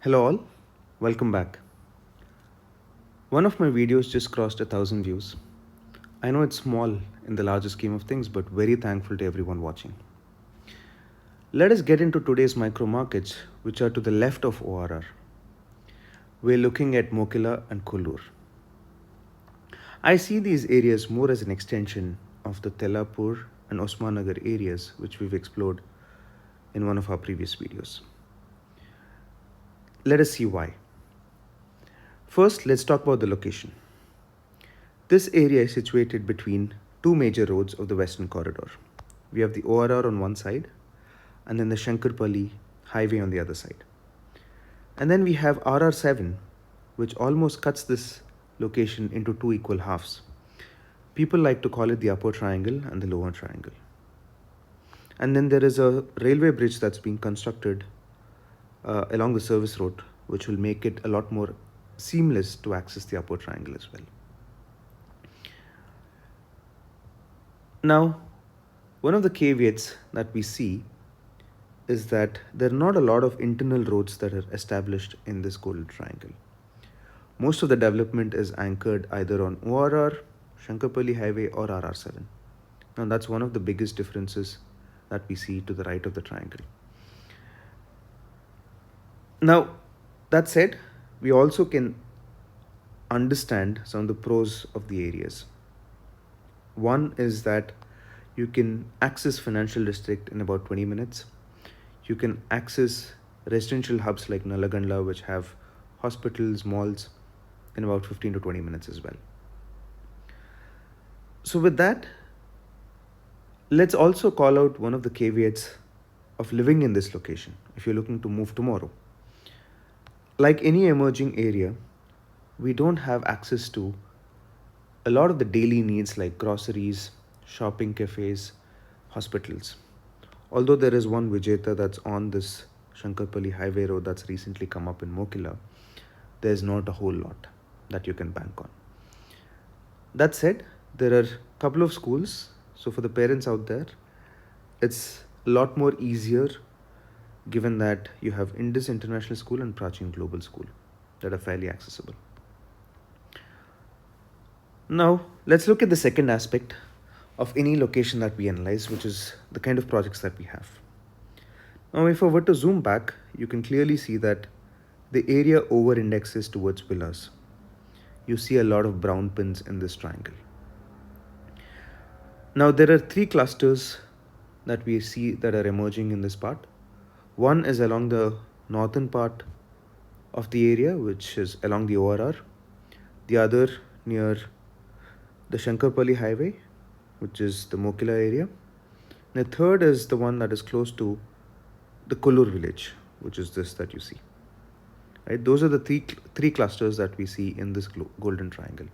Hello all, welcome back. One of my videos just crossed 1,000 views. I know it's small in the larger scheme of things, but very thankful to everyone watching. Let us get into today's micro markets, which are to the left of ORR. We're looking at Mokila and Kollur. I see these areas more as an extension of the Tellapur and Osmanagar areas, which we've explored in one of our previous videos. Let us see why. First, let's talk about the location. This area is situated between two major roads of the Western Corridor. We have the ORR on one side and then the Shankarpalli highway on the other side. And then we have RR7, which almost cuts this location into two equal halves. People like to call it the upper triangle and the lower triangle. And then there is a railway bridge that's being constructed along the service road, which will make it a lot more seamless to access the upper triangle as well. Now, one of the caveats that we see is that there are not a lot of internal roads that are established in this golden triangle. Most of the development is anchored either on ORR, Shankarpalli Highway or RR7. Now that's one of the biggest differences that we see to the right of the triangle. Now, that said, we also can understand some of the pros of the areas. One is that you can access financial district in about 20 minutes. You can access residential hubs like Nalagandla, which have hospitals, malls, in about 15 to 20 minutes as well. So with that, let's also call out one of the caveats of living in this location if you're looking to move tomorrow. Like any emerging area, we don't have access to a lot of the daily needs like groceries, shopping cafes, hospitals. Although there is one Vijeta that's on this Shankarpalli highway road that's recently come up in Mokila, there's not a whole lot that you can bank on. That said, there are a couple of schools. So for the parents out there, it's a lot more easier given that you have Indus International School and Prachin Global School that are fairly accessible. Now, let's look at the second aspect of any location that we analyze, which is the kind of projects that we have. Now, if I were to zoom back, you can clearly see that the area over indexes towards villas. You see a lot of brown pins in this triangle. Now, there are three clusters that we see that are emerging in this part. One is along the northern part of the area, which is along the ORR. The other near the Shankarpalli highway, which is the Mokila area. And the third is the one that is close to the Kulur village, which is this that you see. Right? Those are the three clusters that we see in this golden triangle.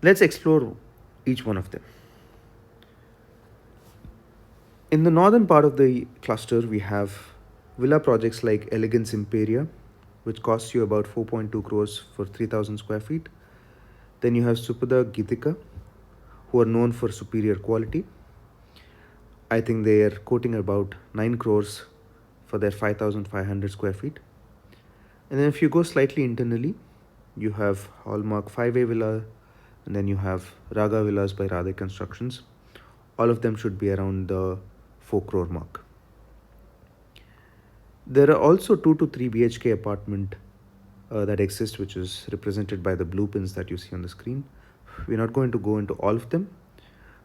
Let's explore each one of them. In the northern part of the cluster, we have villa projects like Elegance Imperia, which costs you about 4.2 crores for 3,000 square feet. Then you have Supada Gitika, who are known for superior quality. I think they are quoting about 9 crores for their 5,500 square feet. And then if you go slightly internally, you have Hallmark 5A Villa, and then you have Raga Villas by Radhe Constructions. All of them should be around the 4 crore mark. There are also 2 to 3 BHK apartment that exist, which is represented by the blue pins that you see on the screen. We're not going to go into all of them,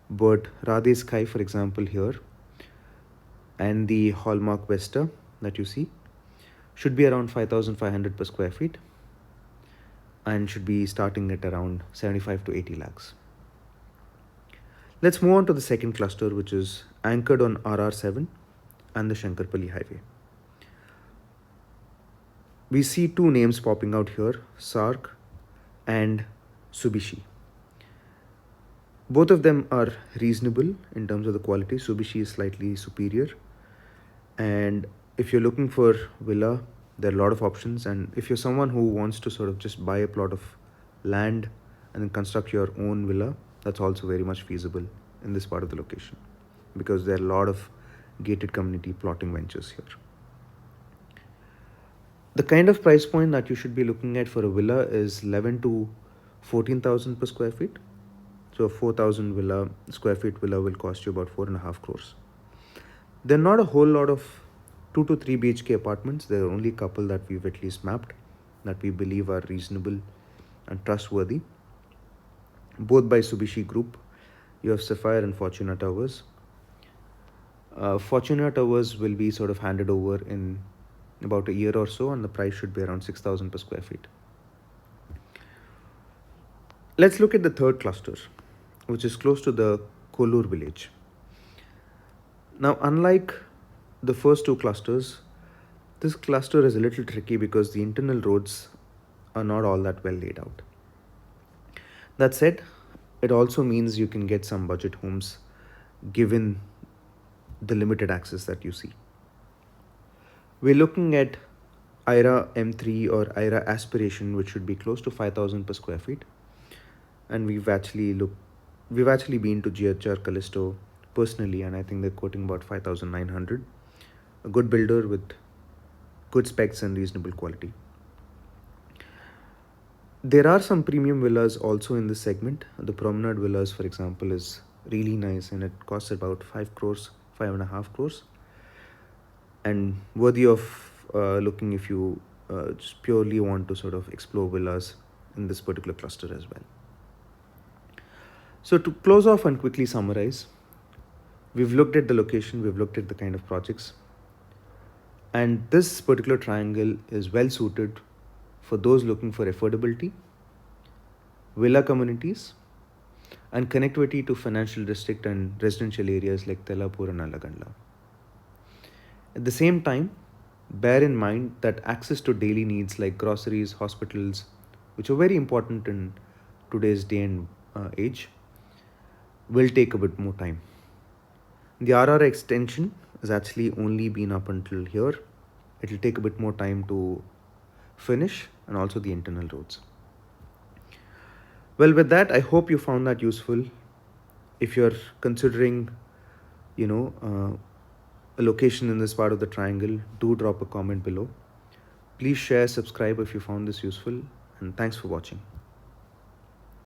but Radhe Sky, for example, here, and the Hallmark Vesta that you see should be around 5,500 per square feet and should be starting at around 75 to 80 lakhs. Let's move on to the second cluster, which is anchored on RR7 and the Shankarpalli highway. We see two names popping out here, Sark and Subishi. Both of them are reasonable in terms of the quality. Subishi is slightly superior. And if you're looking for villa, there are a lot of options. And if you're someone who wants to sort of just buy a plot of land and then construct your own villa, that's also very much feasible in this part of the location because there are a lot of gated community plotting ventures here. The kind of price point that you should be looking at for a villa is 11 to 14,000 per square feet. So a 4,000 villa square feet villa will cost you about 4.5 crores. There are not a whole lot of 2 to 3 BHK apartments. There are only a couple that we've at least mapped that we believe are reasonable and trustworthy, both by Subishi Group. You have Sapphire and Fortuna Towers. Fortuna Towers will be sort of handed over in about a year or so, and the price should be around 6,000 per square feet. Let's look at the third cluster, which is close to the Kollur village. Now, unlike the first two clusters, this cluster is a little tricky because the internal roads are not all that well laid out. That said, it also means you can get some budget homes given the limited access that you see. We're looking at IRA M3 or IRA Aspiration, which should be close to 5,000 per square feet. And we've actually been to GHR Callisto personally, and I think they're quoting about 5,900. A good builder with good specs and reasonable quality. There are some premium villas also in this segment. The Promenade Villas, for example, is really nice and it costs about 5 crores, 5.5 crores, and worthy of looking if you just purely want to sort of explore villas in this particular cluster as well. So, to close off and quickly summarize, we've looked at the location, we've looked at the kind of projects, and this particular triangle is well suited for those looking for affordability, villa communities, and connectivity to financial district and residential areas like Telapur and Alagandla. At the same time, bear in mind that access to daily needs like groceries, hospitals, which are very important in today's day and age, will take a bit more time. The RR extension has actually only been up until here. It will take a bit more time to finish, and also the internal roads. Well, with that, I hope you found that useful. If you're considering, a location in this part of the triangle, do drop a comment below. Please share, subscribe if you found this useful, and thanks for watching.